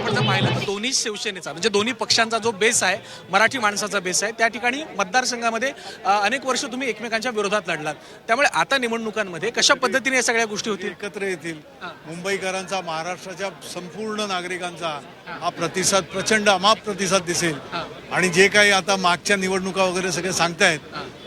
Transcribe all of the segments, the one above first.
आपण जर पाहिलं तर दोन्ही शिवसेनेचा म्हणजे दोन्ही पक्षांचा जो बेस आहे, मराठी माणसाचा बेस आहे, त्या ठिकाणी मतदारसंघामध्ये अनेक वर्ष तुम्ही एकमेकांच्या विरोधात लढलात. त्यामुळे आता निवडणुकांमध्ये कशा पद्धतीने या सगळ्या गोष्टी होतील? एकत्र येतील. मुंबईकरांचा, महाराष्ट्राच्या संपूर्ण नागरिकांचा हा प्रतिसाद प्रचंड अमाप प्रतिसाद दिसेल. आणि जे काही आता मागच्या निवडणुका वगैरे सगळे सांगतायत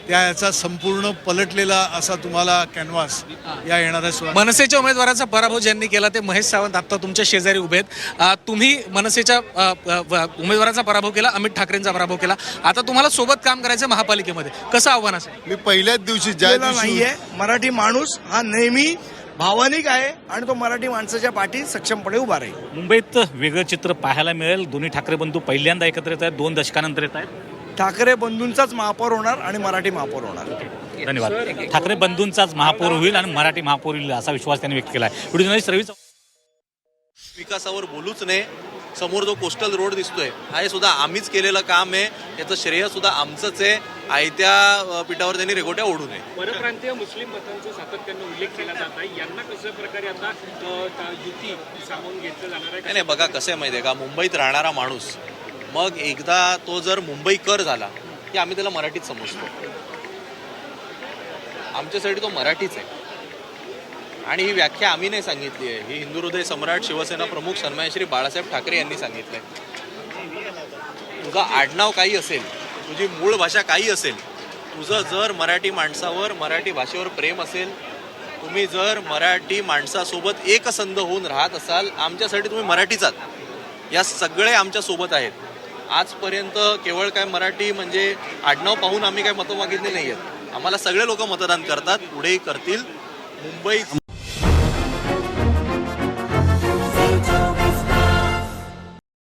त्याचा संपूर्ण पलटलेला असा तुम्हाला कॅनव्हास या येणाऱ्या मनसेच्या उमेदवाराचा पराभव ज्यांनी केला ते महेश सावंत आता तुमच्या शेजारी उभे आहेत. तुम्ही मनसेच्या उमेदवाराचा पराभव केला, अमित ठाकरेंचा पराभव केला. आता तुम्हाला सोबत काम करायचं महापालिकेमध्ये, कसं आव्हान असेल? मी पहिल्याच दिवशी ज्या नाहीये, मराठी माणूस हा नेहमी भावनिक आहे आणि तो मराठी माणसाच्या पाठी सक्षमपणे उभा राहील. मुंबईत वेगळं चित्र पाहायला मिळेल. दोन्ही ठाकरे बंधू पहिल्यांदा एकत्र येत आहेत, 2 दशकानंतर येत आहेत. ठाकरे बंधूंचाच महापौर होणार आणि मराठी महापौर होणार. धन्यवाद. ठाकरे बंधूंचाच महापौर होईल आणि मराठी महापौर होईल असा विश्वास त्यांनी व्यक्त केला आहे. व्हिडिओ जर्नलिस्ट रवी विकासावर बोलूच नाही. समोर जो कोस्टल रोड दिसतोय हा हे सुद्धा आम्हीच केलेलं काम आहे, याचं श्रेय सुद्धा आमचंच आहे. आयत्या पिठावर त्यांनी रेघोट्या ओढू नये. परप्रांतीय मुस्लिम मतांचा सातत्यानं उल्लेख केला जात आहे. यांना कशा प्रकारे आता युती सामावून घेतलं जाणार आहे? नाही बघा कसं आहे माहिती आहे का, मुंबईत राहणारा माणूस मग एकदा तो जर मुंबईकर झाला की आम्ही त्याला मराठीत समजतो. आमच्यासाठी तो मराठीच आहे आणि ही व्याख्या आम्ही नाही सांगितली आहे, ही हिंदू हृदय सम्राट शिवसेना प्रमुख सन्माननीय श्री बाळासाहेब ठाकरे यांनी सांगितलंय. तुझं आडनाव काही असेल, तुझी मूळ भाषा काही असेल, तुझं जर मराठी माणसावर, मराठी भाषेवर प्रेम असेल, तुम्ही जर मराठी माणसासोबत एकसंध होऊन राहत असाल, आमच्यासाठी तुम्ही मराठीच आहात. या सगळे आमच्या सोबत आहेत. आजपर्यंत केवळ काय मराठी म्हणजे आडनाव पाहून आम्ही काय मतं मागितली नाही आहेत. आम्हाला सगळे लोक मतदान करतात, पुढेही करतील. मुंबई